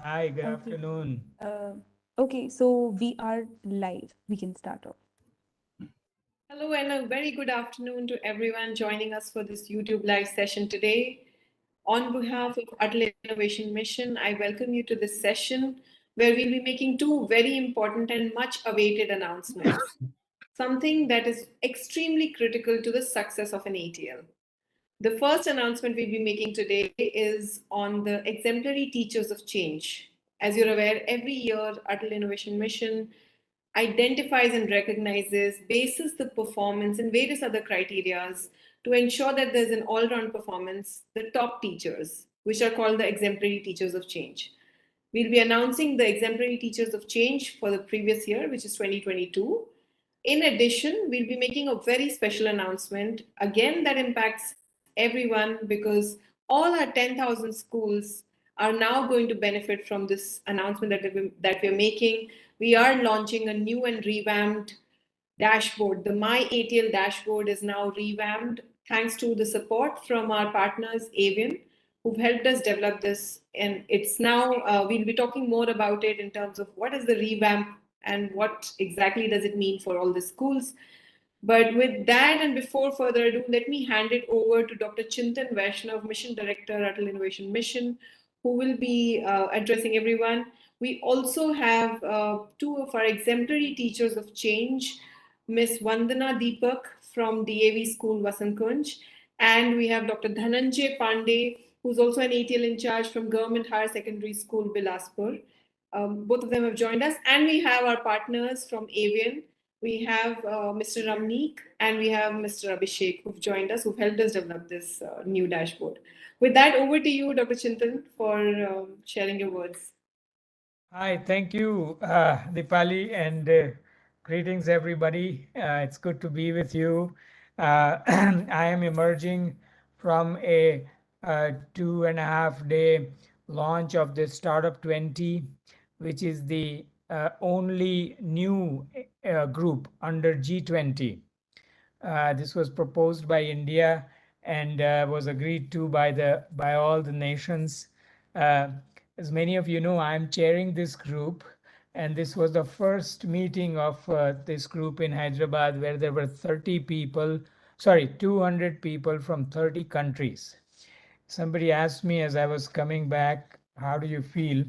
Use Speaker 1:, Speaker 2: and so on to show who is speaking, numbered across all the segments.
Speaker 1: Hi, good
Speaker 2: Okay.
Speaker 1: afternoon.
Speaker 2: Okay, so we are live. We can start off.
Speaker 3: Hello and a very good afternoon to everyone joining us for this YouTube live session today. On behalf of ATL Innovation Mission, I welcome you to this session where we'll be making two very important and much awaited announcements. Something that is extremely critical to the success of an ATL. The first announcement we'll be making today is on the exemplary teachers of change. As you're aware, every year ATL Innovation Mission identifies and recognizes, bases the performance and various other criterias to ensure that there's an all-round performance, the top teachers, which are called the exemplary teachers of change. We'll be announcing the exemplary teachers of change for the previous year, which is 2022. In addition, we'll be making a very special announcement, again, that impacts everyone because all our 10,000 schools are now going to benefit from this announcement that we're making. We are launching a new and revamped dashboard. The My ATL dashboard is now revamped thanks to the support from our partners, Avian, who've helped us develop this. And it's now, we'll be talking more about it in terms of what is the revamp and what exactly does it mean for all the schools. But with that, and before further ado, let me hand it over to Dr. Chintan Vaishnav, Mission Director at Innovation Mission, who will be addressing everyone. We also have two of our exemplary teachers of change, Miss Vandana Deepak from DAV School, Vasankunj, and we have Dr. Dhananjay Pandey, who's also an ATL in charge from Government Higher Secondary School, Bilaspur. Both of them have joined us, and we have our partners from Avian. We have Mr. Ramneek and we have Mr. Abhishek who've joined us, who've helped us develop this new dashboard. With that, over to you, Dr. Chintan, for sharing your words.
Speaker 1: Hi, thank you, Dipali, and greetings, everybody. It's good to be with you. I am emerging from a 2.5 day launch of the Startup 20, which is the only new group under G20. This was proposed by India and was agreed to by all the nations. Uh, as many of you know, I'm chairing this group, and this was the first meeting of this group in Hyderabad, where there were 30 people, sorry, 200 people from 30 countries. Somebody asked me as I was coming back, how do you feel?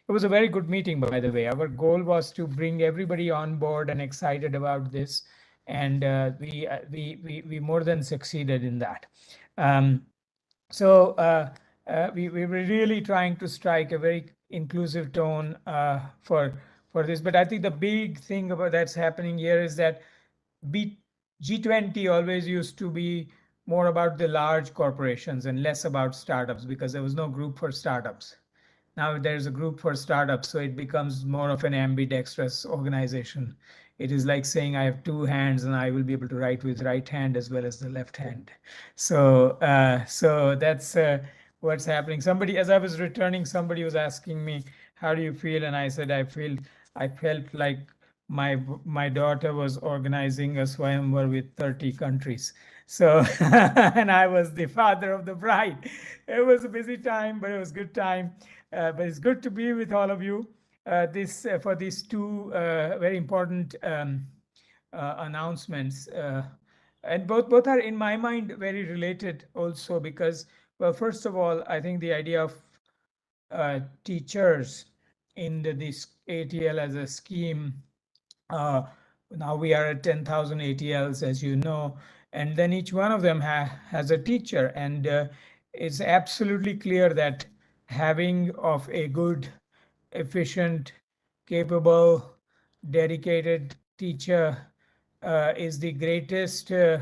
Speaker 1: It was a very good meeting, by the way. Our goal was to bring everybody on board and excited about this, and we more than succeeded in that. Um, we were really trying to strike a very inclusive tone for this. But I think the big thing about that's happening here is that B, G20 always used to be more about the large corporations and less about startups because there was no group for startups. Now there's a group for startups, so it becomes more of an ambidextrous organization. It is like saying I have two hands and I will be able to write with right hand as well as the left hand. So that's what's happening. Somebody, as I was returning, somebody was asking me, "How do you feel?" And I said, I felt like my daughter was organizing a swayamvar with 30 countries. So, and I was the father of the bride. It was a busy time, but it was good time. But it's good to be with all of you. This for these two very important announcements, and both are in my mind very related also because, well, first of all, I think the idea of teachers in this ATL as a scheme. Uh, Now we are at 10,000 ATLs, as you know, and then each one of them has a teacher, and it's absolutely clear that having of a good, efficient, capable, dedicated teacher is the greatest is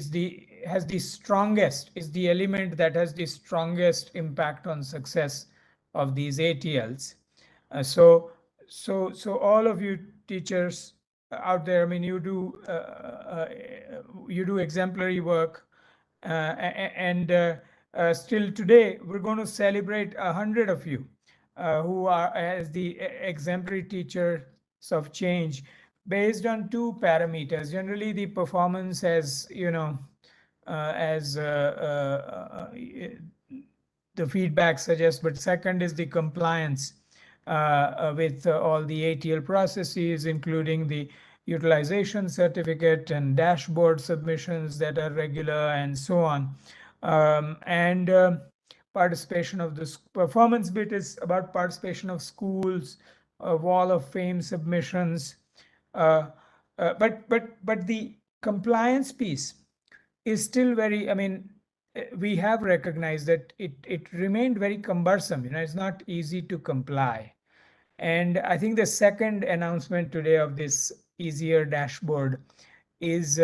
Speaker 1: the has the strongest is the element that has the strongest impact on success of these ATLs. So all of you teachers out there, I mean, you do exemplary work, and still today we're going to celebrate 100 of you who are as the exemplary teachers of change based on two parameters. Generally, the performance as you know, as the feedback suggests, but second is the compliance with all the ATL processes, including the utilization certificate and dashboard submissions that are regular and so on. And participation of the performance bit is about participation of schools, wall of fame submissions. But the compliance piece is still very, I mean, we have recognized that it remained very cumbersome. It's not easy to comply. And I think the second announcement today of this easier dashboard is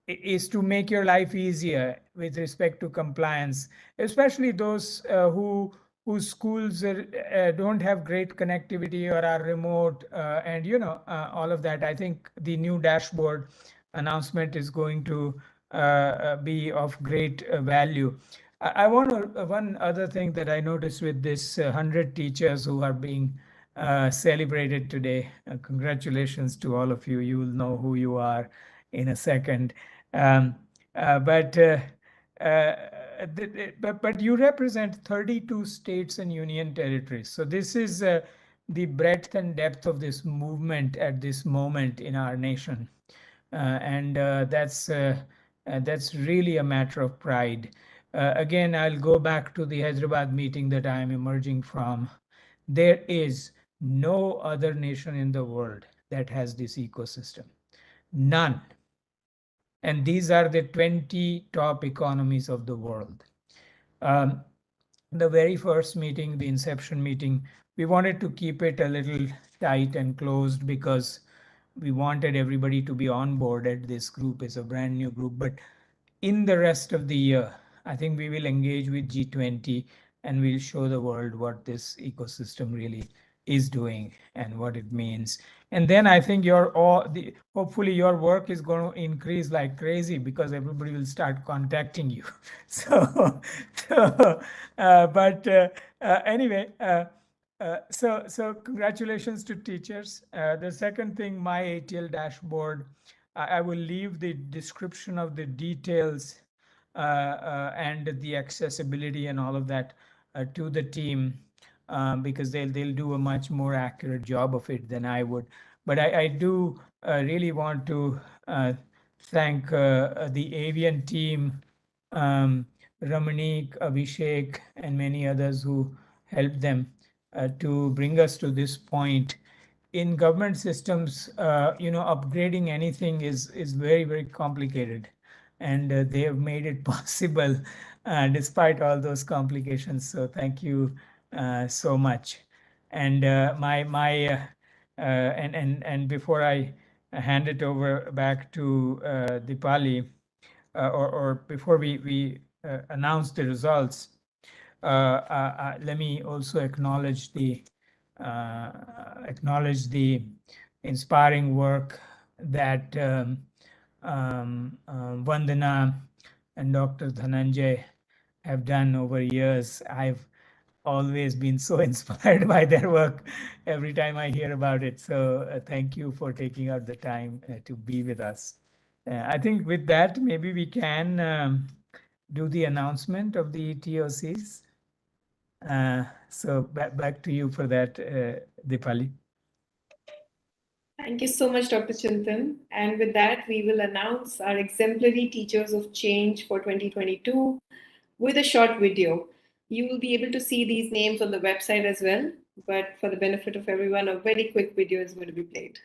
Speaker 1: is to make your life easier with respect to compliance, especially those whose schools don't have great connectivity or are remote, and all of that. I think the new dashboard announcement is going to be of great value. I want to, one other thing that I noticed with this 100 teachers who are being celebrated today. Congratulations to all of you. You will know who you are in a second. Um, but you represent 32 states and union territories. So this is the breadth and depth of this movement at this moment in our nation. And that's really a matter of pride. Again, I'll go back to the Hyderabad meeting that I'm emerging from. There is no other nation in the world that has this ecosystem. None. And these are the 20 top economies of the world. The very first meeting, the inception meeting, we wanted to keep it a little tight and closed because we wanted everybody to be on board at this group. It's a brand new group. But in the rest of the year, I think we will engage with G20 and we'll show the world what this ecosystem really is doing and what it means. And then I think hopefully your work is going to increase like crazy because everybody will start contacting you. So, anyway, so congratulations to teachers. The second thing, my ATL dashboard, I will leave the description of the details and the accessibility and all of that to the team because they'll do a much more accurate job of it than I would. But I do really want to thank the Avian team, Ramanik, Abhishek, and many others who helped them to bring us to this point. In government systems, upgrading anything is very, very complicated, and they have made it possible despite all those complications. So thank you so much. And and before I hand it over back to Dipali, or before we announce the results, let me also acknowledge the inspiring work that Vandana and Dr. Dhananjay have done over years. I've always been so inspired by their work every time I hear about it. So thank you for taking out the time to be with us. I think with that, maybe we can do the announcement of the ETOCs. So back to you for that, Dipali.
Speaker 3: Thank you so much, Dr. Chintan. And with that, we will announce our exemplary Teachers of Change for 2022 with a short video. You will be able to see these names on the website as well, but for the benefit of everyone, a very quick video is going to be played.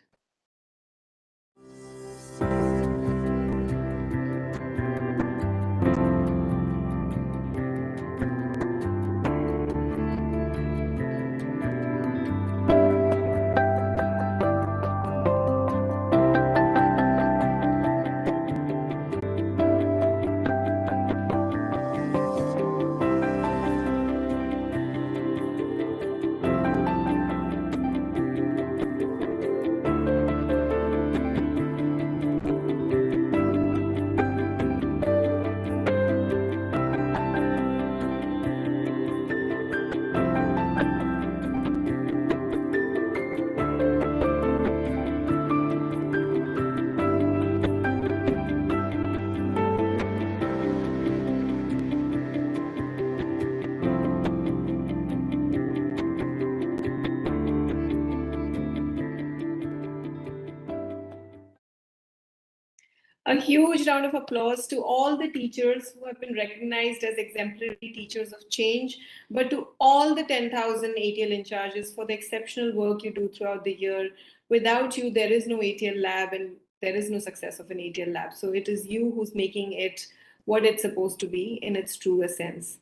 Speaker 3: A huge round of applause to all the teachers who have been recognized as exemplary teachers of change, but to all the 10,000 ATL in charges for the exceptional work you do throughout the year. Without you, there is no ATL lab and there is no success of an ATL lab. So it is you who's making it what it's supposed to be in its true essence.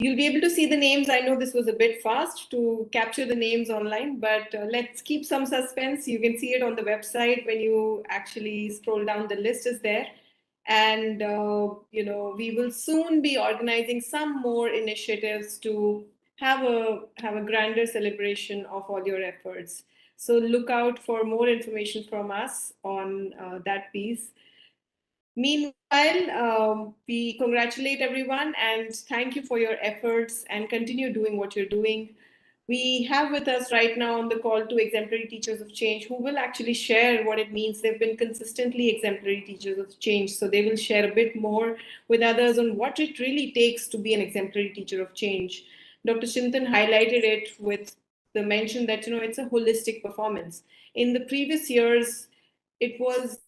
Speaker 3: You'll be able to see the names. I know this was a bit fast to capture the names online, but let's keep some suspense. You can see it on the website when you actually scroll down. The list is there, and we will soon be organizing some more initiatives to have a grander celebration of all your efforts. So look out for more information from us on that piece. Meanwhile, we congratulate everyone and thank you for your efforts and continue doing what you're doing. We have with us right now on the call two exemplary teachers of change who will actually share what it means. They've been consistently exemplary teachers of change, so they will share a bit more with others on what it really takes to be an exemplary teacher of change. Dr. Chintan highlighted it with the mention that it's a holistic performance. In the previous years, it was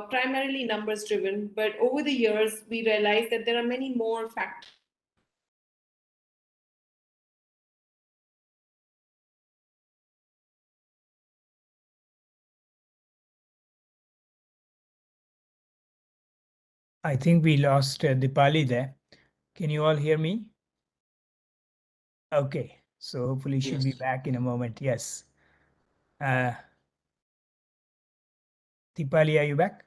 Speaker 3: primarily numbers driven, but over the years, we realized that there are many more factors.
Speaker 1: I think we lost Dipali there. Can you all hear me? Okay, so hopefully she'll be back in a moment. Yes. Dipali, are you back?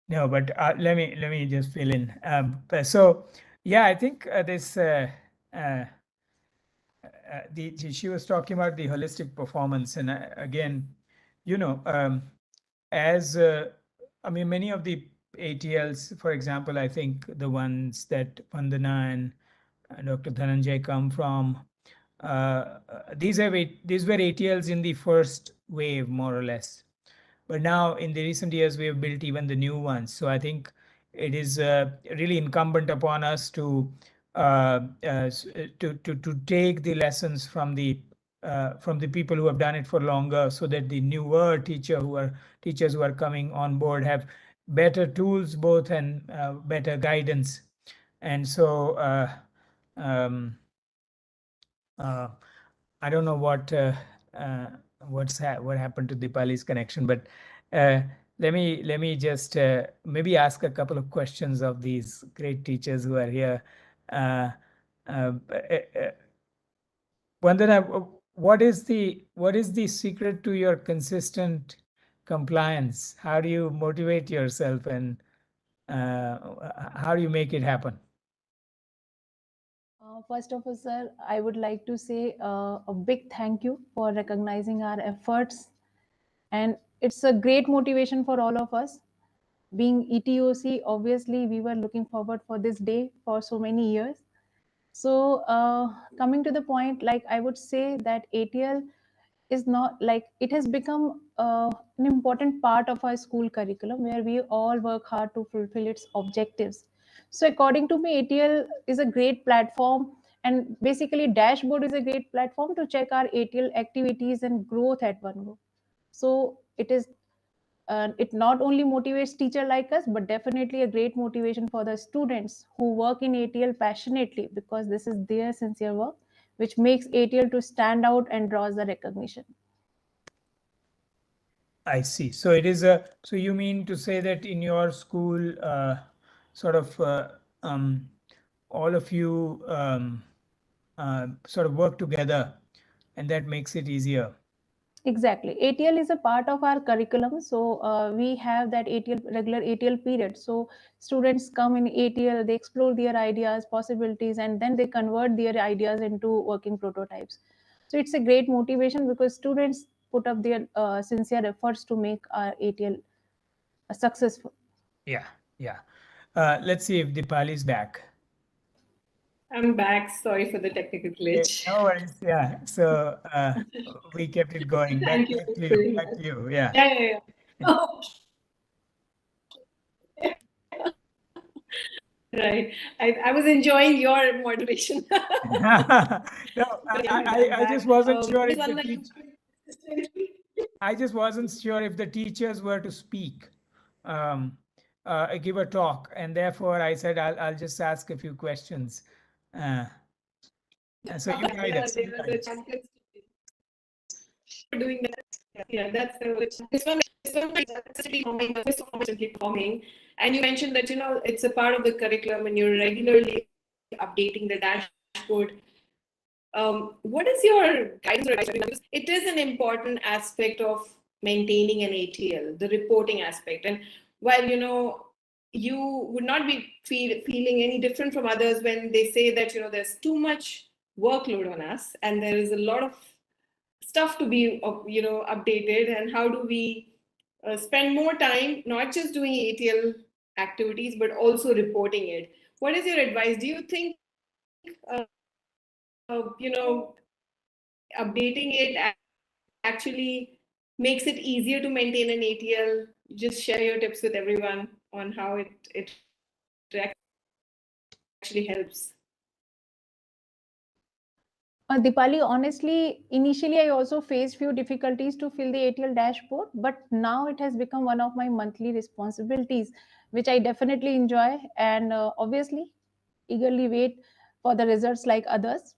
Speaker 1: No, but let me just fill in. So yeah, I think she was talking about the holistic performance, and again, as I mean, many of the ATLs, for example, I think the ones that Vandana and Dr. Dhananjay come from, these were ATLs in the first wave, more or less. But now in the recent years, we have built even the new ones. So I think it is really incumbent upon us to take the lessons from the people who have done it for longer, so that the newer teachers who are coming on board have better tools both and better guidance. And so I don't know what happened to Dipali's connection, but let me just maybe ask a couple of questions of these great teachers who are here. Vandana, what is the secret to your consistent compliance? How do you motivate yourself, and how do you make it happen?
Speaker 2: First of all, sir, I would like to say a big thank you for recognizing our efforts. And it's a great motivation for all of us. Being ETOC, obviously, we were looking forward for this day for so many years. So coming to the point, like I would say that ATL is not like, it has become an important part of our school curriculum where we all work hard to fulfill its objectives. So according to me, ATL is a great platform, and basically dashboard is a great platform to check our ATL activities and growth at one go. So it not only motivates teacher like us, but definitely a great motivation for the students who work in ATL passionately, because this is their sincere work, which makes ATL to stand out and draws the recognition.
Speaker 1: I see. So it is so you mean to say that in your school, sort of all of you sort of work together, and that makes it easier.
Speaker 2: Exactly. ATL is a part of our curriculum. So we have that regular ATL period. So students come in ATL, they explore their ideas, possibilities, and then they convert their ideas into working prototypes. So it's a great motivation because students put up their sincere efforts to make our ATL successful.
Speaker 1: Yeah. Let's see if Dipali is back.
Speaker 3: I'm back. Sorry for the technical glitch.
Speaker 1: No worries. Yeah. So we kept it going.
Speaker 3: Thank you.
Speaker 1: Back to you. Yeah.
Speaker 3: Yeah. Oh, right. I was enjoying your moderation.
Speaker 1: No, I just wasn't sure if the teacher. I just wasn't sure if the teachers were to speak, give a talk, and therefore I said I'll just ask a few questions. Uh, so you guide us.
Speaker 3: They are the champions for doing that. Yeah, that's constantly performing. And you mentioned that it's a part of the curriculum, and you're regularly updating the dashboard. What is your guidance or advice? Because it is an important aspect of maintaining an ATL, the reporting aspect. And while you would not be feeling any different from others when they say that there's too much workload on us, and there is a lot of stuff to be updated, and how do we spend more time not just doing ATL activities but also reporting it? What is your advice? Do you think updating it actually makes it easier to maintain an ATL? Just share your tips with everyone on how it actually helps.
Speaker 2: Dipali, honestly, initially I also faced few difficulties to fill the ATL dashboard, but now it has become one of my monthly responsibilities, which I definitely enjoy, and obviously eagerly wait for the results like others.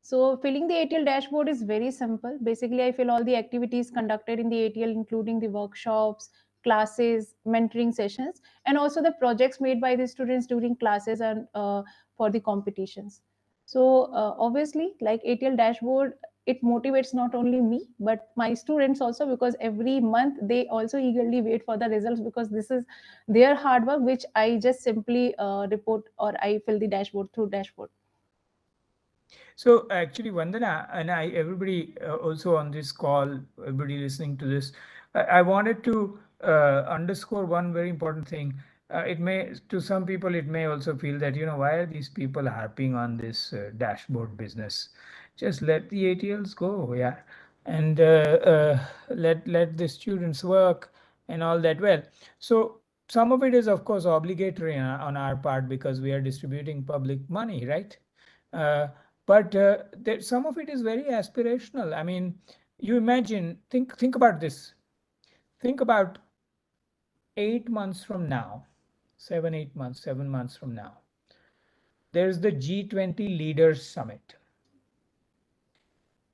Speaker 2: So filling the ATL dashboard is very simple. Basically, I fill all the activities conducted in the ATL, including the workshops, classes, mentoring sessions, and also the projects made by the students during classes and for the competitions. So obviously, like ATL dashboard, it motivates not only me but my students also, because every month they also eagerly wait for the results, because this is their hard work, which I just simply report, or I fill the dashboard through dashboard.
Speaker 1: So actually, Vandana and I, everybody also on this call, everybody listening to this, I wanted to underscore one very important thing. It may, to some people, it may also feel that, why are these people harping on this dashboard business? Just let the ATLs go, yeah, and let the students work and all that. Well, so some of it is, of course, obligatory on our part because we are distributing public money, right? Uh, but some of it is very aspirational. I mean, you imagine, think about this. Think about 8 months from now, 7 8 months, 7 months from now. There's the G20 Leaders Summit,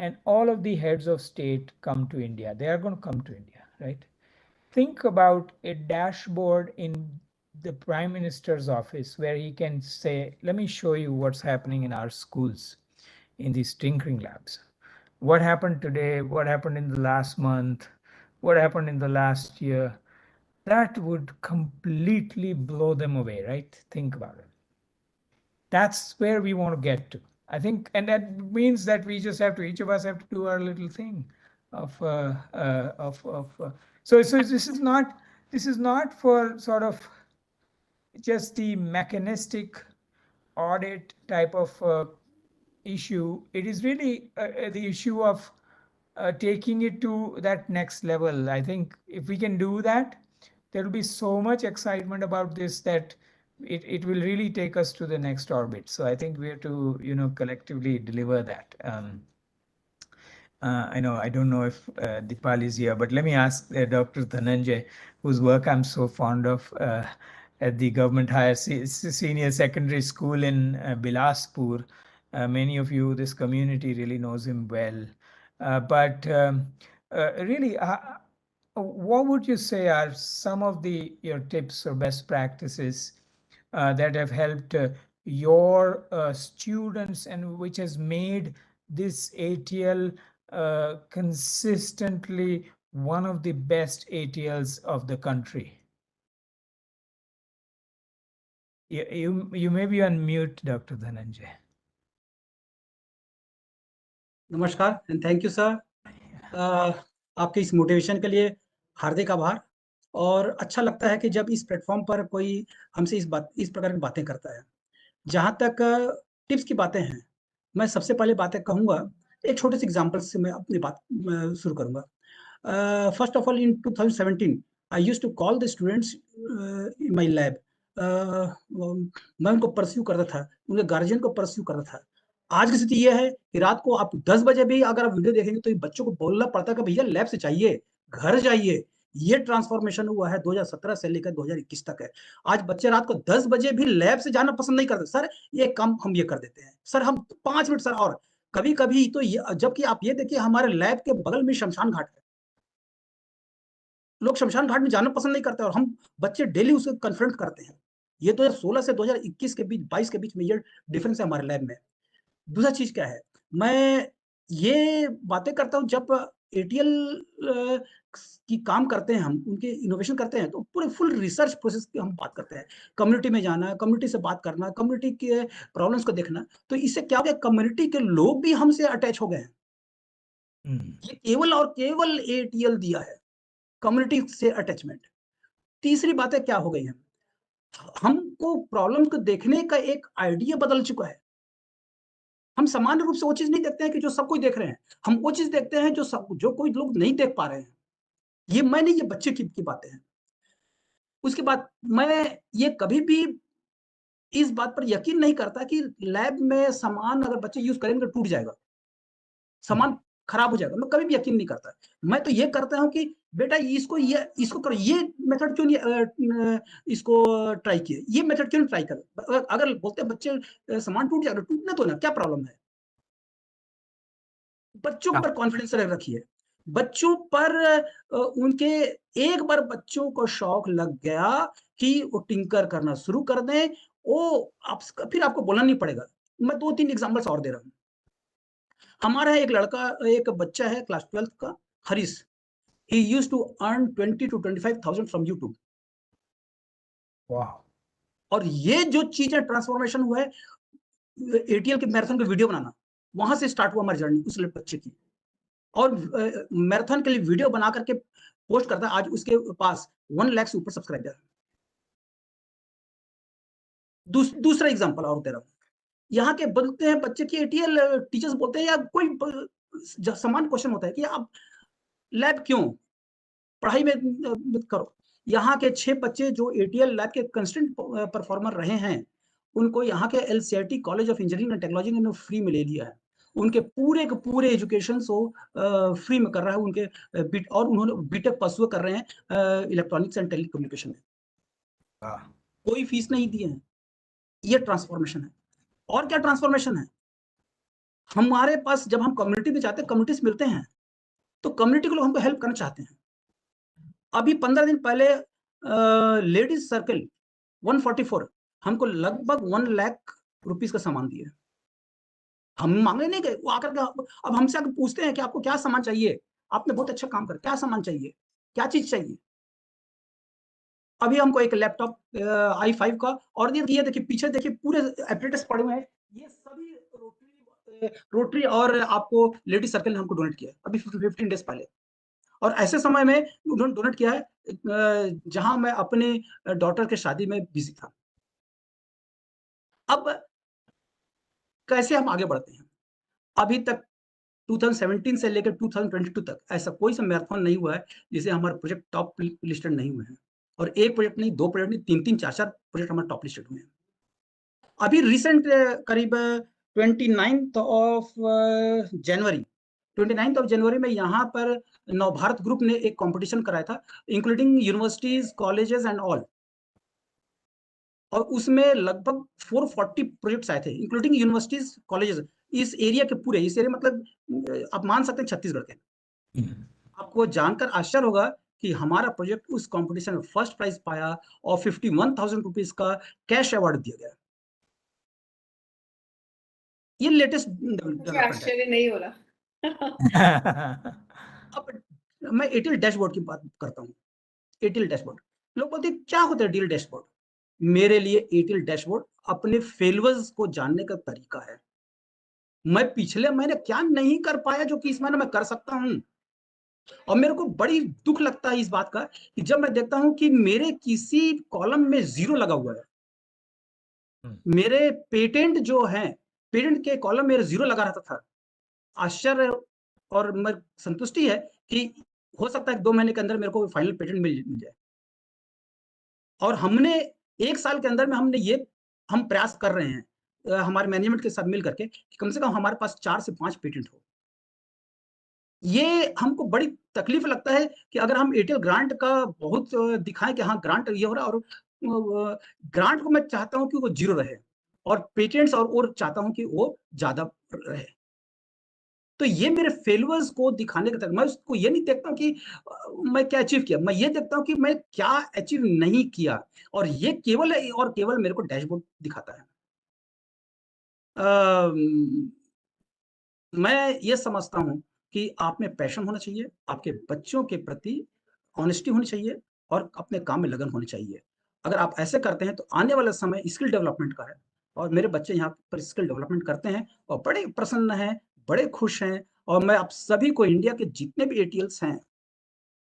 Speaker 1: and all of the heads of state come to India. They are going to come to India, right? Think about a dashboard in the Prime Minister's office where he can say, "Let me show you what's happening in our schools, in these tinkering labs. What happened today? What happened in the last month? What happened in the last year?" That would completely blow them away, right? Think about it. That's where we want to get to, I think, and that means that we just have to, each of us have to do our little thing of so this is not for sort of just the mechanistic audit type of issue. It is really the issue of taking it to that next level. I think if we can do that, there will be so much excitement about this that it will really take us to the next orbit. So I think we have to, collectively deliver that. I don't know if Dipal is here, but let me ask Dr. Dhananjay, whose work I'm so fond of at the Government Higher Senior Secondary School in Bilaspur. Many of you, this community really knows him well. But really, what would you say are some of your tips or best practices that have helped your students, and which has made this ATL consistently one of the best ATLs of the country? You may be on mute, Dr. Dhananjay.
Speaker 4: नमस्कार and thank you sir, आपके इस motivation के लिए हार्दिक आभार। और अच्छा लगता है कि जब इस प्लेटफॉर्म पर कोई हमसे इस प्रकार की बातें करता है। जहाँ तक टिप्स की बातें हैं, मैं सबसे पहले बातें कहूँगा, एक छोटे से एग्जांपल से मैं अपनी बात शुरू करूँगा। First of all, in 2017 I used to call the students in my lab. मैं उनको परस्यू करता था, उनके गार्जियन को परस्यू करता था। आज की स्थिति ये है कि रात को आप 10 बजे भी अगर आप वीडियो देखेंगे तो बच्चों को बोलना पड़ता है कि भैया लैब से चाहिए, घर जाइए। ये ट्रांसफॉर्मेशन हुआ है 2017 से लेकर 2021 तक है। आज बच्चे रात को 10 बजे भी लैब से जाना पसंद नहीं करते। सर ये काम हम ये कर देते हैं, सर हम 5 मिनट सर। और कभी-कभी तो जबकि आप ये देखिए हमारे लैब के बगल में शमशान घाट है। लोग शमशान घाट में जाना पसंद नहीं करते और हम बच्चे डेली उसे कन्फ्रंट करते हैं। ये 2016 से 2021 के बीच 22 के बीच में ये डिफरेंस है हमारे लैब में। दूसरा चीज़ क्या है, मैं ये बातें करता हूँ जब एटीएल की काम करते हैं हम, उनके इनोवेशन करते हैं तो पूरे फुल रिसर्च प्रोसेस की हम बात करते हैं। कम्युनिटी में जाना, कम्युनिटी से बात करना, कम्युनिटी के प्रॉब्लम्स को देखना, तो इससे क्या हो गया कम्युनिटी के लोग भी हमसे अटैच हो गए हैं। ये केवल और केवल एटीएल दिया है, कम्युनिटी से अटैचमेंट। तीसरी बातें क्या हो गई हैं, हमको प्रॉब्लम को देखने का एक आइडिया बदल चुका है। हम सामान्य रूप से वो चीज़ नहीं देखते हैं कि जो सब कोई देख रहे हैं। हम वो चीज़ देखते हैं जो कोई लोग नहीं देख पा रहे हैं। ये मैं नहीं, ये बच्चे की बातें हैं। उसके बाद मैं ये कभी भी इस बात पर यकीन नहीं करता कि लैब में सामान अगर बच्चे यूज़ करेंगे तो टूट जाएगा। सामान खराब हो जाएगा, मैं कभी भी यकीन नहीं करता। मैं तो ये करता हूँ कि बेटा इसको करो, ये मेथड क्यों नहीं इसको ट्राई किए? ये मेथड क्यों नहीं ट्राई कर? अगर बोलते हैं बच्चे सामान टूट जाएगा, टूटने दो ना, क्या प्रॉब्लम है? बच्चों
Speaker 1: हाँ।
Speaker 4: पर कॉन्फिडेंस रखिए। बच्चों पर उनके एक बार बच्चों को शौक लग गया कि वो टिंकर करना शुरू कर दें, वो आप फिर आपको बोलना नहीं पड़ेगा। मैं 2-3 एग्ज़ाम्पल्स और दे रहा हूँ। हमारा एक बच्चा है क्लास 12th का, Harish. He used to earn 20 to 25,000 from YouTube।
Speaker 1: वाह।
Speaker 4: और ये जो चीज़ें ट्रांसफॉर्मेशन हुआ है, एटीएल के मैराथन की वीडियो बनाना, वहाँ से स्टार्ट हुआ हमारी जर्नी उस बच्चे की। और मैराथन के लिए वीडियो बना करके पोस्ट करता है, आज उसके पास 1 लाख से ऊपर सब्सक्राइबर है। दूसरा एग्जांपल और दे रहा हूँ। यहाँ के बोलते हैं बच्चे की एटीएल टीचर्स बोलते हैं या कोई समान क्वेश्चन होता है कि आप लैब क्यों? पढ़ाई में मत करो। यहाँ के 6 बच्चे जो एटीएल लैब के कंस्टेंट परफॉर्मर रहे हैं, उनको यहाँ के LCIT college of engineering and technology ने फ्री में ले लिया है। उनके पूरे के पूरे एजुकेशन फ्री में कर रहा है। उनके और उन्होंने बीटेक परस्यू कर रहे हैं इलेक्ट्रॉनिक्स एंड टेलीकम्युनिकेशन में। कोई फीस नहीं दिए हैं। ये ट्रांसफॉर्मेशन है। और क्या ट्रांसफॉर्मेशन है? हमारे पास जब हम कम्युनिटी में जाते हैं, कम्युनिटी से मिलते हैं, तो कम्युनिटी के लोग हमको हेल्प करना चाहते हैं। अभी 15 दिन पहले लेडीज सर्कल 144 हमको लगभग 1 लाख रुपीस का सामान दिया। हम मांगने नहीं गए, वो आकर के अब हमसे आकर पूछते हैं कि आपको क्या सामान चाहिए? आपने बहुत अच्छा काम करा, क्या सामान चाहिए? क्या चीज चाहिए? अभी हमको एक लैपटॉप i5 का और ये देखिए पीछे देखिए पूरे एपरेटस पड़े हुए हैं। ये सभी रोटरी और आपको लेडीज सर्कल ने हमको डोनेट किया अभी 15 डेज पहले। और ऐसे समय में उन्होंने डोनेट किया है जहां मैं अपने डॉटर के शादी में बिजी था। अब कैसे हम आगे बढ़ते हैं? अभी तक 2017 से लेकर 2022 तक ऐसा कोई सा मैराथन नहीं हुआ है जिसे हमारे प्रोजेक्ट टॉप लिस्टेड नहीं हुए हैं। और एक प्रोजेक्ट नहीं, 2 प्रोजेक्ट नहीं, 3-3 4-4 प्रोजेक्ट हमारे टॉप लिस्टेड हुए हैं। अभी रिसेंट करीब 29th ऑफ जनवरी में यहाँ पर नवभारत ग्रुप ने एक कंपटीशन कराया था, including universities, colleges and all. और उसमें लगभग 440 प्रोजेक्ट्स आए थे, इंक्लूडिंग यूनिवर्सिटीज, कॉलेजेस। इस एरिया मतलब आप मान सकते हैं छत्तीसगढ़ के। आपको जानकर आश्चर्य होगा कि हमारा प्रोजेक्ट उस कंपटीशन में फर्स्ट प्राइज पाया और 51,000 रुपीज का कैश अवार्ड दिया गया। ये लेटेस्ट डेवलपमेंट है।
Speaker 3: आश्चर्य नहीं हो रहा।
Speaker 4: अब मैं एटीएल डैशबोर्ड की बात करता हूँ। एटीएल डैशबोर्ड, लोग बोलते हैं क्या होता है एटीएल डैशबोर्ड? मेरे लिए एटीएल डैशबोर्ड अपने फेलियर्स को जानने का तरीका है। मैं पिछले महीने क्या नहीं कर पाया जो कि इस महीने मैं कर सकता हूँ। और मेरे को बड़ी दुख लगता है इस बात का कि जब मैं देखता हूँ कि मेरे किसी कॉलम में 0 लगा हुआ है। मेरे पेटेंट जो है, पेटेंट के कॉलम में 0 लगा रहता था। आश्चर्य और मैं संतुष्टि है कि हो सकता है 2 महीने के अंदर मेरे को फाइनल पेटेंट मिल जाए। और हमने 1 साल के अंदर में हम प्रयास कर रहे हैं हमारे मैनेजमेंट के साथ मिल करके कि कम से कम हमारे पास 4 से 5 पेटेंट हो। ये हमको बड़ी तकलीफ लगता है कि अगर हम एटीएल ग्रांट का बहुत दिखाएं कि हाँ ग्रांट ये हो रहा है, और ग्रांट को मैं चाहता हूं कि वो 0 रहे, और पेटेंट्स और चाहता हूं कि वो ज्यादा रहे। तो ये मेरे फेलियर्स को दिखाने का तरीका, मैं उसको ये नहीं देखता हूँ कि मैं क्या अचीव किया, मैं ये देखता हूँ कि मैं क्या अचीव नहीं किया, और ये केवल और केवल मेरे को डैशबोर्ड दिखाता है। मैं ये समझता हूँ कि आप में पैशन होना चाहिए, आपके बच्चों के प्रति ऑनेस्टी होनी चाहिए, और अपने काम में लगन होनी चाहिए। अगर आप ऐसे करते हैं तो आने वाला समय स्किल डेवलपमेंट का है, और मेरे बच्चे यहाँ पर स्किल डेवलपमेंट करते हैं और बड़े प्रसन्न हैं, बड़े खुश हैं, और मैं आप सभी को, इंडिया के जितने भी एटीएल्स हैं,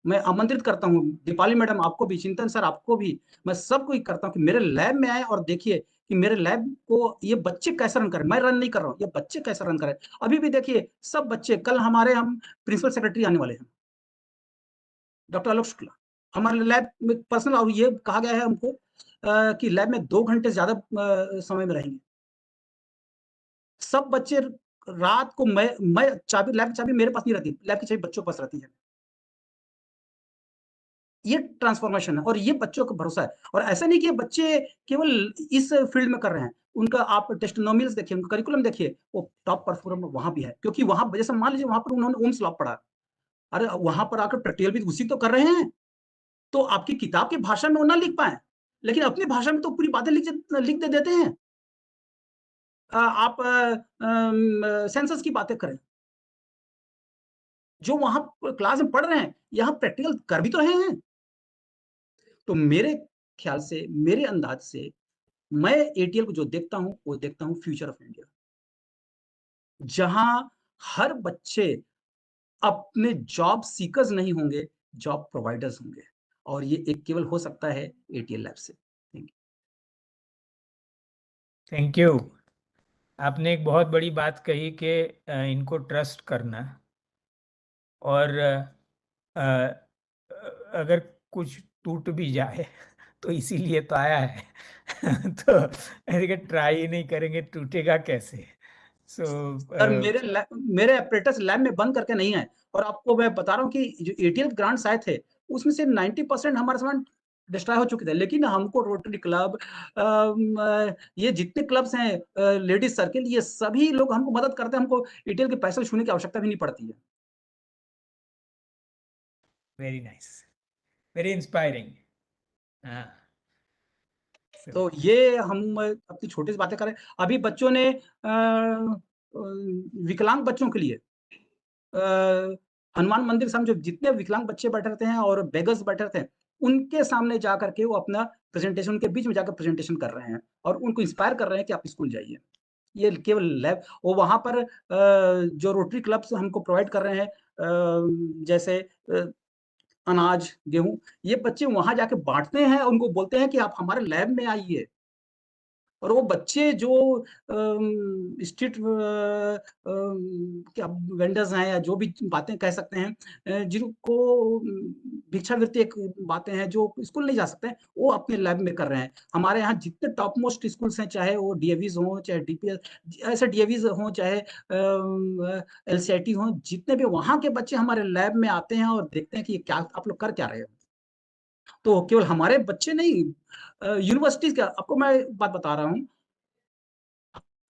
Speaker 4: मैं आमंत्रित करता हूँ, दीपाली मैडम आपको भी, चिंतन सर आपको भी, मैं सबको ही करता हूँ कि मेरे लैब में आए और देखिए कि मेरे लैब को ये बच्चे कैसे रन करें। मैं रन नहीं कर रहा हूँ, ये बच्चे कैसे रन करें। अभी भी देखिए सब बच्चे, कल हमारे हम प्रिंसिपल सेक्रेटरी आने वाले हैं, डॉक्टर आलोक शुक्ला, हमारे लैब में पर्सनल, और ये कहा गया है हमको कि लैब में 2 घंटे से ज्यादा समय में रहेंगे। सब बच्चे रात को, मैं चाबी, लैब की चाबी मेरे पास नहीं रहती, लैब की चाबी बच्चों के पास रहती है। ये ट्रांसफॉर्मेशन है, और ये बच्चों का भरोसा है। और ऐसा नहीं कि ये बच्चे केवल इस फील्ड में कर रहे हैं, उनका आप टेस्टिमोनियल्स देखिए, उनका करिकुलम देखिए, वो टॉप परफॉर्मर वहां भी है, क्योंकि वहां जैसे मान लीजिए वहां पर उन्होंने ओम्स लॉ पढ़ा, अरे वहां पर आकर प्रैक्टिकल भी उसी तो कर रहे हैं। तो आपकी किताब की भाषा में वो ना लिख पाए, लेकिन अपनी भाषा में तो पूरी बातें लिख दे देते हैं। आप सेंसस की बातें करें, जो वहां क्लास में पढ़ रहे हैं, यहाँ प्रैक्टिकल कर भी तो रहे हैं। तो मेरे ख्याल से, मेरे अंदाज से, मैं एटीएल को जो देखता हूँ, वो देखता हूँ फ्यूचर ऑफ इंडिया, जहां हर बच्चे अपने जॉब सीकर्स नहीं होंगे, जॉब प्रोवाइडर्स होंगे, और ये एक केवल हो सकता है एटीएल लैब से। Thank
Speaker 1: thank you. आपने एक बहुत बड़ी बात कही कि इनको ट्रस्ट करना, और अगर कुछ टूट भी जाए तो इसीलिए तो आया है तो ऐसे ट्राई ही नहीं करेंगे, टूटेगा कैसे। सो
Speaker 4: सर, मेरे अप्रेंटिस लैब में बंद करके नहीं आए, और आपको मैं बता रहा हूँ कि जो एटीएल ग्रांट्स आए थे, उसमें से 90% हमारे सामान डिस्ट्रॉय हो चुके थे, लेकिन हमको रोटरी क्लब, ये जितने क्लब्स हैं, लेडीज सर्किल, ये सभी लोग हमको मदद करते हैं, हमको एटीएल के पैसे छूने की आवश्यकता भी नहीं पड़ती है।
Speaker 1: Very nice, very inspiring. हाँ।
Speaker 4: तो ये हम अपनी छोटी सी बातें करें। अभी बच्चों ने विकलांग बच्चों के लिए हनुमान मंदिर सामने जो जितने विकलांग बच्चे बैठे रहते हैं और बेगर्स बैठे रहते हैं, उनके सामने जा करके वो अपना प्रेजेंटेशन, उनके बीच में जाकर प्रेजेंटेशन कर रहे हैं, और उनको इंस्पायर कर रहे हैं कि आप स्कूल जाइए। ये केवल लैब, वो वहाँ पर जो रोटरी क्लब्स हमको प्रोवाइड कर रहे हैं, जैसे अनाज, गेहूँ, ये बच्चे वहाँ जाके बाँटते हैं, उनको बोलते हैं कि आप हमारे लैब में आइए। और वो बच्चे जो स्ट्रीट क्या वेंडर्स हैं, या जो भी बातें कह सकते हैं, जिनको भिक्षावृत्ति एक बातें हैं, जो स्कूल नहीं जा सकते हैं, वो अपने लैब में कर रहे हैं। हमारे यहाँ जितने टॉप मोस्ट स्कूल्स हैं, चाहे वो डीएवीज हों, चाहे डीपीएस, ऐसे डीएवीज हों, चाहे एलसीआईटी हों, जितने भी वहाँ के बच्चे हमारे लैब में आते हैं और देखते हैं कि ये क्या आप लोग कर क्या रहे हो। तो केवल हमारे बच्चे नहीं, यूनिवर्सिटीज का आपको मैं बात बता रहा हूँ,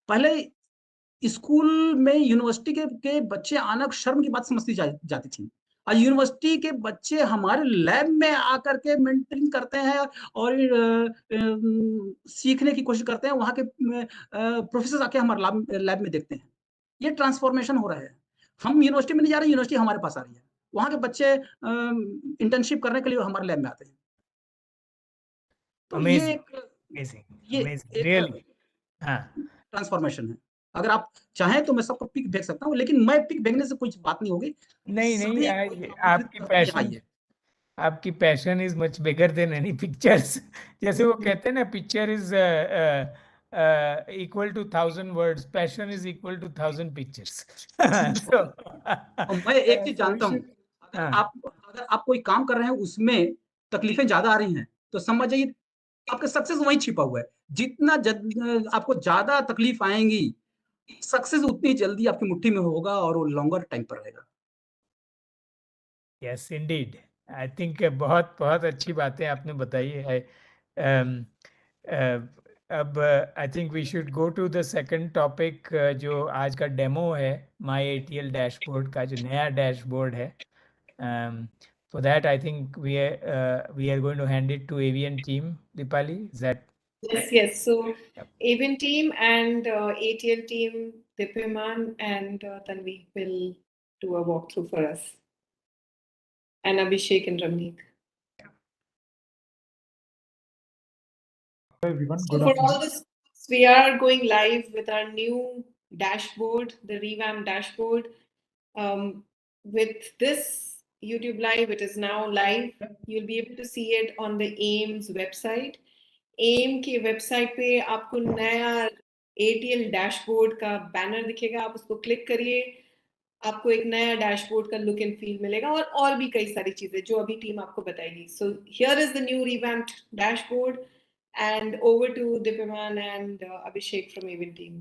Speaker 4: पहले स्कूल में यूनिवर्सिटी के बच्चे आना शर्म की बात समझती जाती थी। आज यूनिवर्सिटी के बच्चे हमारे लैब में आकर के मेंटरिंग करते हैं, और सीखने की कोशिश करते हैं, वहाँ के प्रोफेसर आके हमारे लैब में देखते हैं। ये ट्रांसफॉर्मेशन हो रहा है। हम यूनिवर्सिटी में नहीं जा रहे, यूनिवर्सिटी हमारे पास आ रही है। वहाँ के बच्चे इंटर्नशिप करने के लिए हमारे लैब में आते हैं। तो ये
Speaker 1: अमेजिंग,
Speaker 4: एक
Speaker 1: अमेजिंग,
Speaker 4: ये
Speaker 1: अमेजिंग,
Speaker 4: एक
Speaker 1: रियली। हाँ।
Speaker 4: ट्रांसफॉर्मेशन है। अगर आप चाहें तो मैं सबको पिक भेज सकता हूँ, लेकिन मैं पिक भेजने से कोई बात नहीं होगी।
Speaker 1: नहीं नहीं,
Speaker 4: सभी को आमंत्रित
Speaker 1: आपकी
Speaker 4: करके यहाँ
Speaker 1: पैशन,
Speaker 4: आइए।
Speaker 1: आपकी passion is much bigger than any pictures जैसे वो कहते हैं ना, picture is equal to 1000 words, passion is equal to 1000 pictures so
Speaker 4: और मैं एक चीज
Speaker 1: so we
Speaker 4: जानता हूँ,
Speaker 1: should, हाँ।
Speaker 4: अगर आप कोई काम कर रहे हैं, उसमें तकलीफें ज्यादा आ रही हैं, तो समझ जाइए आपका सक्सेस वहीं छिपा हुआ है। जितना आपको ज्यादा तकलीफ आएंगी, सक्सेस उतनी जल्दी आपकी मुट्ठी में होगा, और वो लॉन्गर टाइम पर रहेगा।
Speaker 1: Yes, indeed. I think बहुत बहुत अच्छी बातें आपने बताई है. um, अब I think we should go to the second topic जो आज का डेमो है माई एटीएल डैशबोर्ड का जो नया डैशबोर्ड है. For that, I think we are going to hand it to AVN team. Dipali, is that?
Speaker 3: Yes. So AVN team and ATL team, Dipyaman and Tanvi will do a walkthrough for us. And Abhishek and Ramneek.
Speaker 5: Hello everyone,
Speaker 3: So
Speaker 5: good
Speaker 3: for
Speaker 5: afternoon.
Speaker 3: all this, we are going live with our new dashboard, the revamped dashboard. With this YouTube Live, it is now live. You'll be able to see it on the AIM's website. AIM की website पे आपको नया ATL dashboard का banner दिखेगा, आप उसको click करिए, आपको एक नया डैशबोर्ड का लुक एंड फील मिलेगा और भी कई सारी चीजें जो अभी टीम आपको बताएगी. So here is the new revamped dashboard. And over to Dipyaman and Abhishek from Avon team.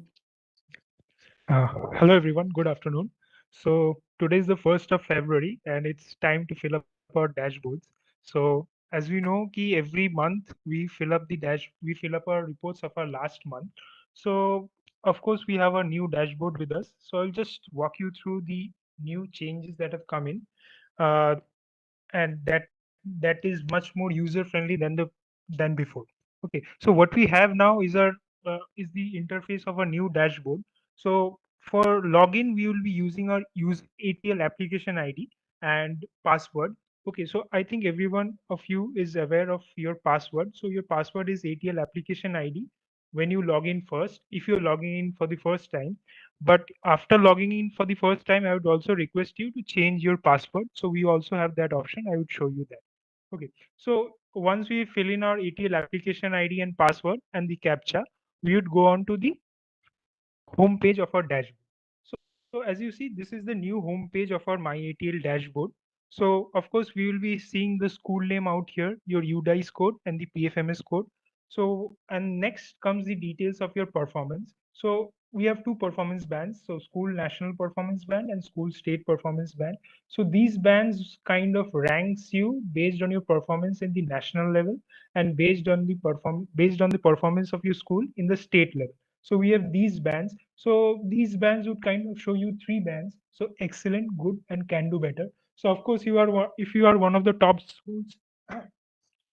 Speaker 5: Hello everyone, good afternoon. So today is the 1st of February and it's time to fill up our dashboards. So as we know ki every month we fill up our reports of our last month. So of course we have a new dashboard with us. So I'll just walk you through the new changes that have come in. Uh, and that is much more user friendly than before. Okay, so what we have now is our is the interface of a new dashboard. So for login we will be using our use ATL application ID and password. Okay, so I think everyone of you is aware of your password. So your password is ATL application ID when you log in first, if you're logging in for the first time. But after logging in for the first time, I would also request you to change your password. So we also have that option. I would show you that. Okay. So once we fill in our ETL application ID and password and the CAPTCHA, we would go on to the home page of our dashboard. So as you see, this is the new home page of our MyATL dashboard. So of course, we will be seeing the school name out here, your UDICE code and the PFMS code. So, and next comes the details of your performance. So we have two performance bands, so school national performance band and school state performance band. So these bands kind of ranks you based on your performance in the national level and based on the performance of your school in the state level. So we have these bands. So these bands would kind of show you three bands. So excellent, good, and can do better. So of course if you are one of the top schools,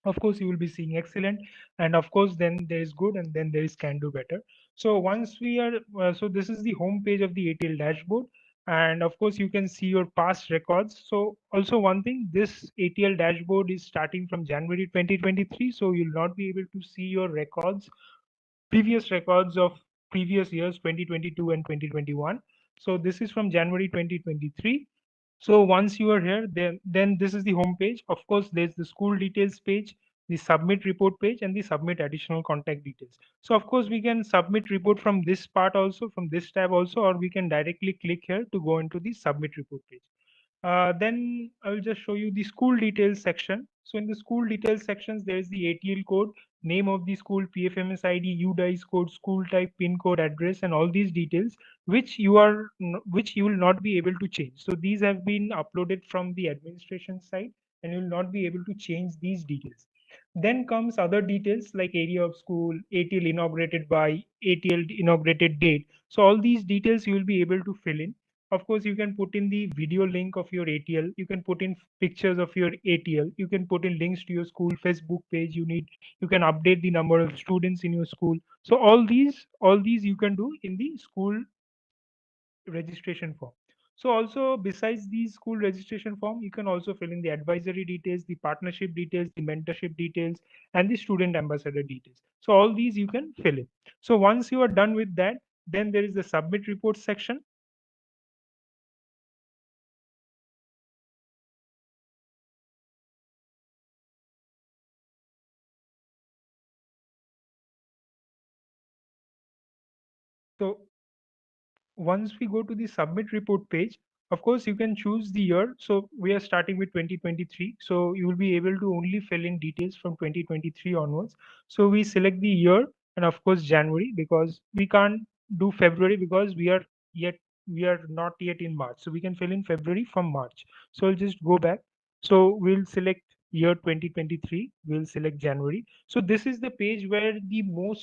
Speaker 5: of course you will be seeing excellent, and of course then there is good, and then there is can do better. So once we are so this is the home page of the ATL dashboard, and of course you can see your past records. So also one thing, this ATL dashboard is starting from January 2023, so you'll not be able to see your previous records of previous years 2022 and 2021. So this is from January 2023. So once you are here, then this is the home page. Of course, there's the school details page, the submit report page, and the submit additional contact details. So of course, we can submit report from this part also, from this tab also, or we can directly click here to go into the submit report page. Then I'll just show you the school details section. So in the school details sections, there is the ATL code, name of the school, PFMS ID, UDICE code, school type, pin code, address, and all these details, which you will not be able to change. So these have been uploaded from the administration side, and you will not be able to change these details. Then comes other details like area of school, ATL inaugurated by, ATL inaugurated date. So all these details you will be able to fill in. Of course, you can put in the video link of your ATL. You can put in pictures of your ATL. You can put in links to your school Facebook page. You can update the number of students in your school. So all these you can do in the school registration form. So also besides the school registration form, you can also fill in the advisory details, the partnership details, the mentorship details, and the student ambassador details. So all these you can fill in. So once you are done with that, then there is the submit report section. So once we go to the submit report page, of course you can choose the year. So we are starting with 2023, so you will be able to only fill in details from 2023 onwards. So we select the year, and of course January, because we can't do February because we are not yet in March, so we can fill in February from March. So I'll just go back So we'll select year 2023, we'll select January. So this is the page where you will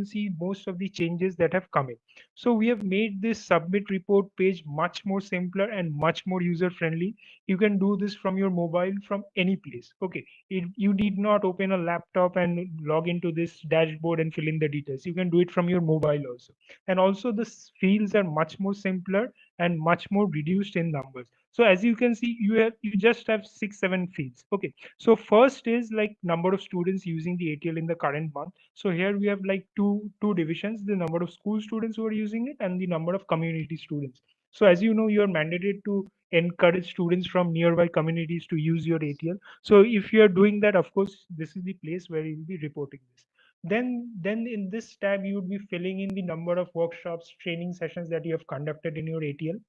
Speaker 5: see most of the changes that have come in. So we have made this submit report page much more simpler and much more user friendly. You can do this from your mobile from any place. Okay, you need not open a laptop and log into this dashboard and fill in the details. You can do it from your mobile also. And also the fields are much more simpler and much more reduced in numbers. So as you can see, you just have 6-7 fields. Okay, so first is like number of students using the ATL in the current month. So here we have like two divisions: the number of school students who are using it and the number of community students. So as you know, you are mandated to encourage students from nearby communities to use your ATL. So if you are doing that, of course, this is the place where you will be reporting this. Then in this tab, you would be filling in the number of workshops, training sessions that you have conducted in your ATL.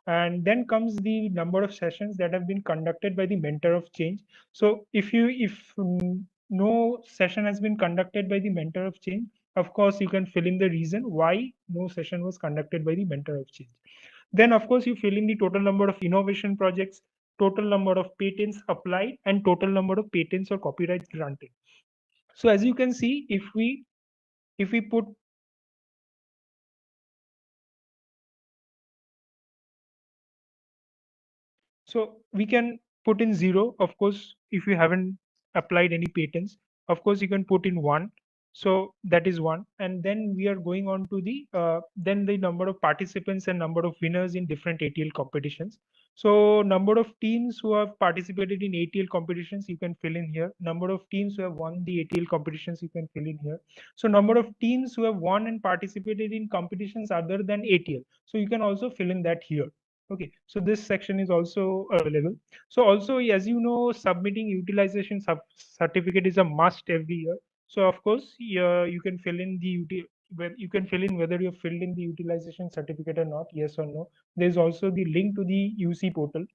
Speaker 5: And then comes the number of sessions that have been conducted by the mentor of change. So if no session has been conducted by the mentor of change, of course you can fill in the reason why no session was conducted by the mentor of change. Then of course you fill in the total number of innovation projects, total number of patents applied, and total number of patents or copyrights granted. So as you can see, if we put, so we can put in 0, of course, if you haven't applied any patents. Of course, you can put in 1. So that is 1. And then we are going on to then the number of participants and number of winners in different ATL competitions. So number of teams who have participated in ATL competitions, you can fill in here. Number of teams who have won the ATL competitions, you can fill in here. So number of teams who have won and participated in competitions other than ATL. So you can also fill in that here. Okay, so this section is also available. So also, as you know, submitting utilization certificate is a must every year. So of course, you can fill in you can fill in whether you have filled in the utilization certificate or not, yes or no. There's also the link to the UC portal.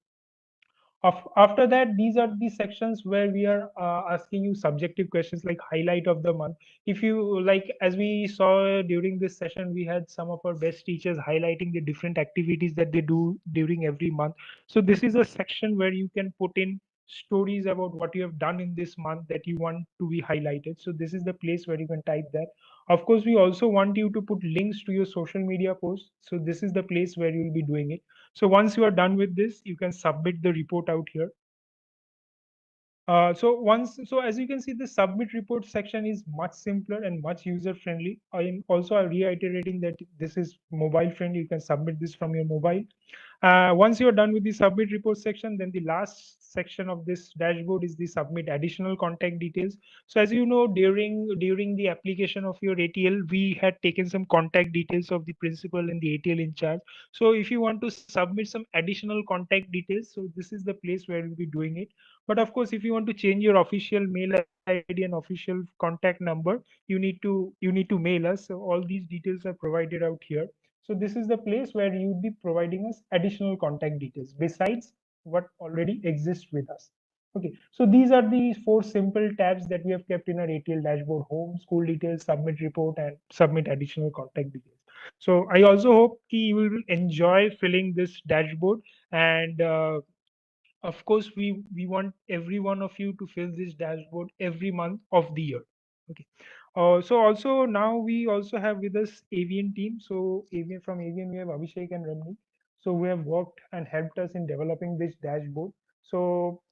Speaker 5: After that, these are the sections where we are asking you subjective questions like highlight of the month. If you like, as we saw during this session, we had some of our best teachers highlighting the different activities that they do during every month. So this is a section where you can put in stories about what you have done in this month that you want to be highlighted. So this is the place where you can type that. Of course, we also want you to put links to your social media posts. So this is the place where you'll be doing it. So once you are done with this, you can submit the report out here. So as you can see, the submit report section is much simpler and much user friendly. I am also reiterating that this is mobile friendly. You can submit this from your mobile. Once you're done with the submit report section, then the last section of this dashboard is the submit additional contact details. So as you know, during the application of your ATL, we had taken some contact details of the principal and the ATL in charge. So if you want to submit some additional contact details, so this is the place where you'll be doing it. But of course, if you want to change your official mail ID and official contact number, you need to mail us. So all these details are provided out here. So this is the place where you would be providing us additional contact details besides what already exists with us. Okay, so these are the 4 simple tabs that we have kept in our ATL dashboard: home, school details, submit report, and submit additional contact details. So I also hope you will enjoy filling this dashboard. And of course, we want every one of you to fill this dashboard every month of the year. Okay. So also now we also have with us Avian team. So from Avian, we have Abhishek and Ramni. So we have worked and helped us in developing this dashboard. So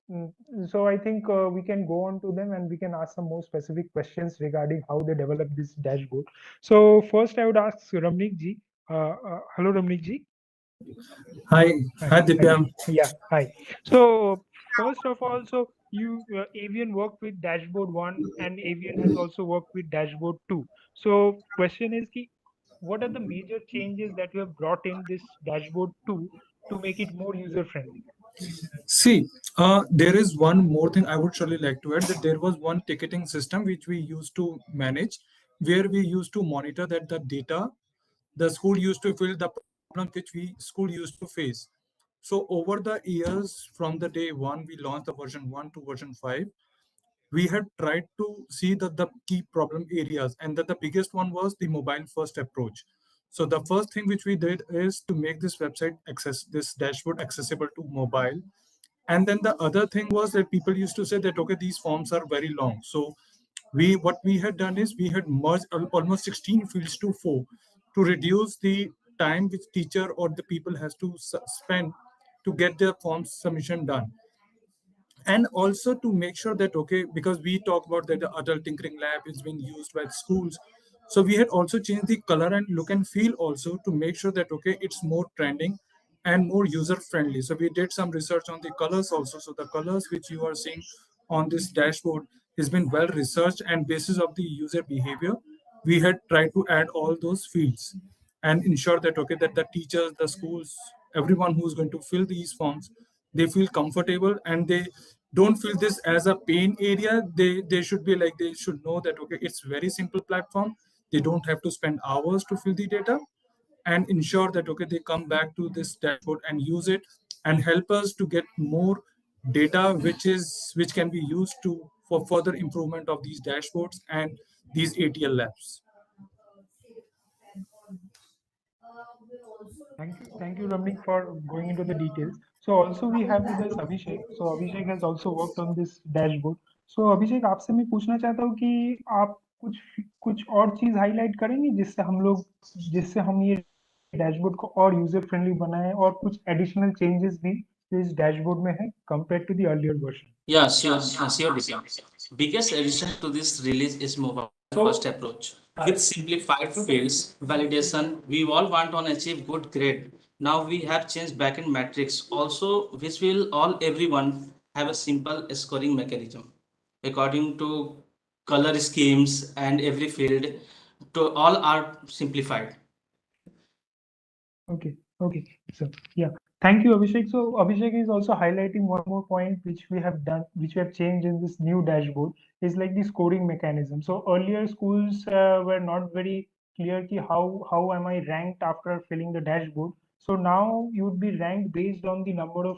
Speaker 5: so I think we can go on to them and we can ask some more specific questions regarding how they develop this dashboard. So first, I would ask Ramnik ji. Hello, Ramnik ji.
Speaker 6: Hi,
Speaker 5: Hi.
Speaker 6: hi Divyam.
Speaker 5: Yeah, hi. So first of all, so Avian worked with Dashboard 1 and Avian has also worked with Dashboard 2. So question is ki, what are the major changes that you have brought in this Dashboard 2 to make it more user friendly?
Speaker 6: See, there is one more thing I would surely like to add, that there was one ticketing system which we used to manage, where we used to monitor that the data the school used to fill the problem which we school used to face. So over the years, from the day one we launched the version 1 to version 5, we had tried to see the key problem areas, and that the biggest one was the mobile first approach. So the first thing which we did is to make this website access this dashboard accessible to mobile. And then the other thing was that people used to say that, okay, these forms are very long. So what we had done is we had merged almost 16 fields to 4 to reduce the time which teacher or the people has to spend to get their form submission done. And also to make sure that, okay, because we talk about that the adult tinkering lab is being used by schools, so we had also changed the color and look and feel also to make sure that, okay, it's more trending and more user friendly. So we did some research on the colors also. So the colors which you are seeing on this dashboard has been well researched, and basis of the user behavior we had tried to add all those fields and ensure that, okay, that the teachers, the schools, everyone who's going to fill these forms, they feel comfortable and they don't feel this as a pain area. They should be like, they should know that, okay, it's very simple platform. They don't have to spend hours to fill the data, and ensure that, okay, they come back to this dashboard and use it and help us to get more data which can be used to for further improvement of these dashboards and these ATL labs.
Speaker 5: Thank you, Ramnik, for going into the details. So also we have with us Abhishek. So Abhishek has also worked on this dashboard. So Abhishek, आपसे मैं पूछना चाहता हूँ कि आप कुछ कुछ और चीज हाईलाइट करेंगे जिससे हम ये डैशबोर्ड को और यूजर फ्रेंडली बनाएं और कुछ एडिशनल चेंजेस भी इस डैशबोर्ड में है compare to the earlier version.
Speaker 7: Yeah, sure, Dipya. Biggest addition to this release is mobile first approach. With simplified fields, validation, we all want to achieve good grade. Now we have changed backend metrics also, which will all everyone have a simple scoring mechanism according to color schemes, and every field to all are simplified.
Speaker 5: Okay, okay. So yeah, thank you, Abhishek. So Abhishek is also highlighting one more point which we have done, which we have changed in this new dashboard, is like the scoring mechanism. So earlier schools were not very clear ki how am I ranked after filling the dashboard. So now you would be ranked based on the number of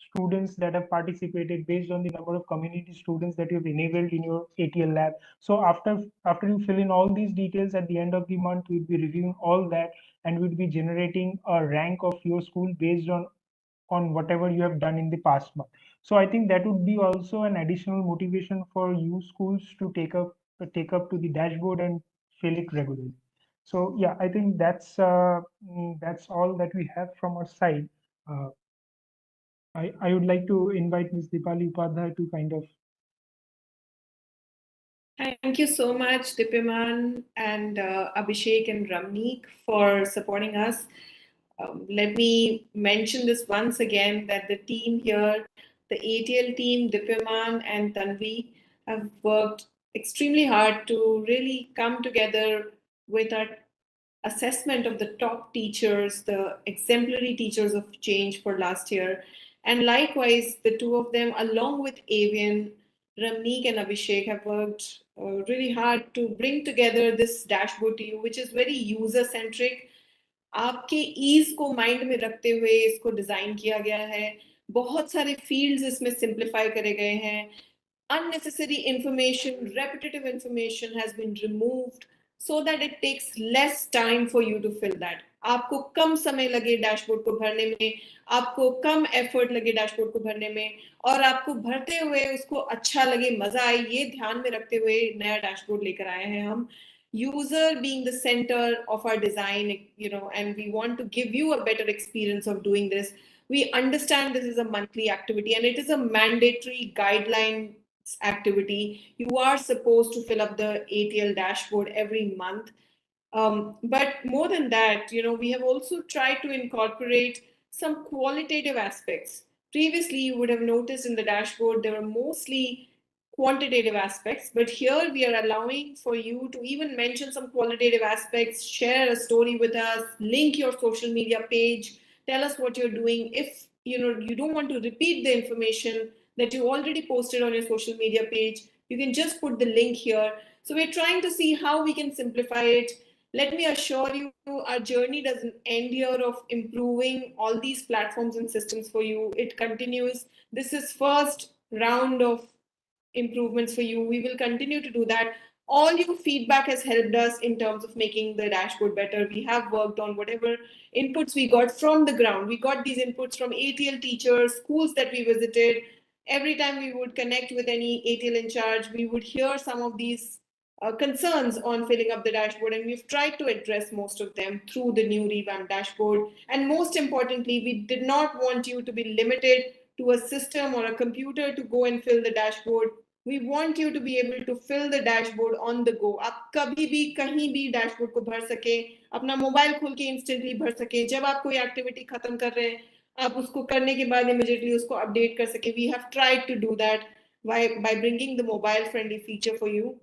Speaker 5: students that have participated, based on the number of community students that you've enabled in your ATL lab. So after you fill in all these details at the end of the month, we'll be reviewing all that and we'll be generating a rank of your school based on whatever you have done in the past month. So I think that would be also an additional motivation for you schools to take up to the dashboard and fill it regularly. So yeah, I think that's all that we have from our side. I would like to invite Ms. Dipali Upadhyay to kind of.
Speaker 3: Thank you so much, Dipyaman and Abhishek and Ramnik, for supporting us. Let me mention this once again, that the team here, the ATL team, Dipyaman and Tanvi, have worked extremely hard to really come together with our assessment of the top teachers, the exemplary teachers of change for last year. And likewise, the two of them, along with Avian, Ramnik and Abhishek, have worked really hard to bring together this dashboard to you, which is very user-centric. आपके ease को mind में रखते हुए इसको design किया गया है. बहुत सारे फील्ड्स इसमें सिंप्लीफाई करे गए हैं. Unnecessary information, repetitive information has been removed so that it takes less time for you to fill that. आपको कम समय लगे डैशबोर्ड को भरने में, आपको कम एफर्ट लगे डैशबोर्ड को भरने में, और आपको भरते हुए उसको अच्छा लगे, मजा आए, ये ध्यान में रखते हुए नया डैशबोर्ड लेकर आए हैं हम. User being the center of our design, and we want to give you a better experience of doing this. We understand this is a monthly activity and it is a mandatory guideline activity. You are supposed to fill up the ATL dashboard every month. But more than that, we have also tried to incorporate some qualitative aspects. Previously, you would have noticed in the dashboard, there were mostly quantitative aspects, but here we are allowing for you to even mention some qualitative aspects, share a story with us, link your social media page, tell us what you're doing. If you don't want to repeat the information that you already posted on your social media page, you can just put the link here. So we're trying to see how we can simplify it. Let me assure you, our journey doesn't end here of improving all these platforms and systems for you. It continues. This is first round of improvements for you. We will continue to do that. All your feedback has helped us in terms of making the dashboard better. We have worked on whatever inputs we got from the ground. We got these inputs from ATL teachers, schools that we visited. Every time we would connect with any ATL in charge, we would hear some of these concerns on filling up the dashboard, and we've tried to address most of them through the new revamped dashboard. And most importantly, we did not want you to be limited to a system or a computer to go and fill the dashboard. We want you to be able to fill the dashboard on the go. आप कभी भी कहीं भी dashboard को भर सके, अपना mobile खोल के instantly भर सके, जब आप कोई activity खत्म कर रहे हैं, आप उसको करने के बाद immediately उसको update कर सके. We have tried to do that by bringing the mobile friendly feature for you,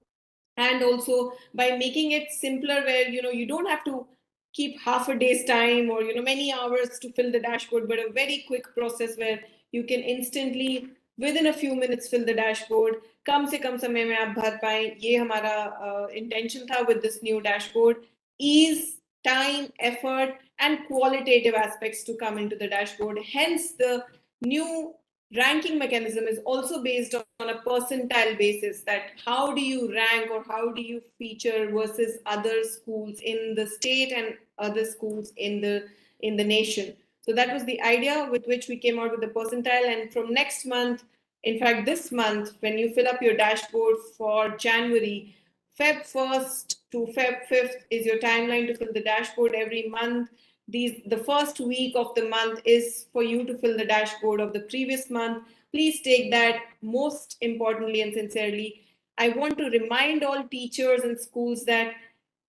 Speaker 3: and also by making it simpler, where you don't have to keep half a day's time or many hours to fill the dashboard, but a very quick process where you can instantly within a few minutes fill the dashboard. कम से कम समय में आप भर पाएं, ये हमारा intention था with this new dashboard. Ease, time, effort, and qualitative aspects to come into the dashboard. Hence, the new ranking mechanism is also based on a percentile basis, that how do you rank or how do you feature versus other schools in the state and other schools in the nation. So that was the idea with which we came out with the percentile. And from next month, in fact this month, when you fill up your dashboard for January, Feb 1st to Feb 5th is your timeline to fill the dashboard every month. The first week of the month is for you to fill the dashboard of the previous month. Please take that most importantly and sincerely. I want to remind all teachers and schools that,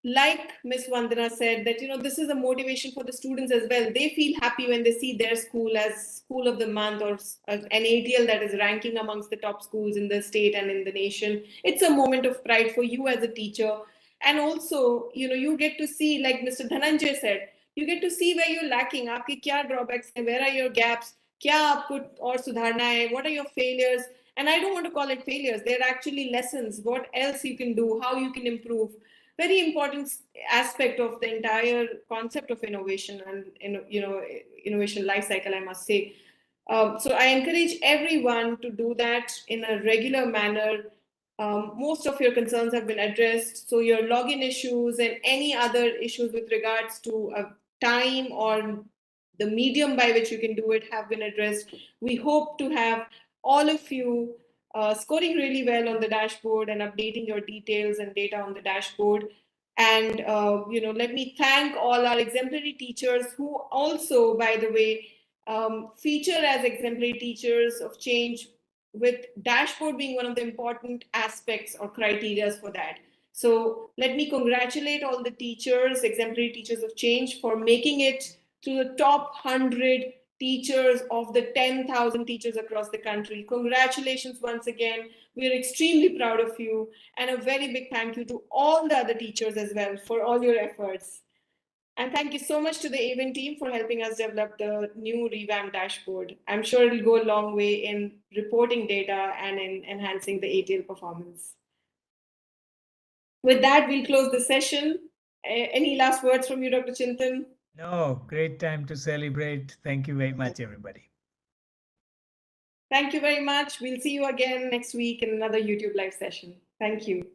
Speaker 3: like Miss Vandana said, that this is a motivation for the students as well. They feel happy when they see their school as school of the month, or an ATL that is ranking amongst the top schools in the state and in the nation. It's a moment of pride for you as a teacher. And also, you get to see, like Mr. Dhananjay said, you get to see where you're lacking. आपके क्या drawbacks हैं? Where are your gaps? क्या आपको और सुधारना है? What are your failures? And I don't want to call it failures. They're actually lessons. What else you can do? How you can improve? Very important aspect of the entire concept of innovation and innovation life cycle, I must say. So I encourage everyone to do that in a regular manner. Most of your concerns have been addressed. So your login issues and any other issues with regards to time or the medium by which you can do it have been addressed. We hope to have all of you scoring really well on the dashboard and updating your details and data on the dashboard. And let me thank all our exemplary teachers, who also, by the way, feature as exemplary teachers of change, with dashboard being one of the important aspects or criteria for that. So let me congratulate all the teachers, exemplary teachers of change, for making it to the top 100 teachers of the 10,000 teachers across the country. Congratulations once again. We are extremely proud of you, and a very big thank you to all the other teachers as well for all your efforts. And thank you so much to the event team for helping us develop the new revamped dashboard. I'm sure it'll go a long way in reporting data and in enhancing the ATL performance. With that, we'll close the session. Any last words from you, Dr. Chintan?
Speaker 1: No, great time to celebrate. Thank you very much, everybody.
Speaker 3: Thank you very much. We'll see you again next week in another YouTube live session. Thank you.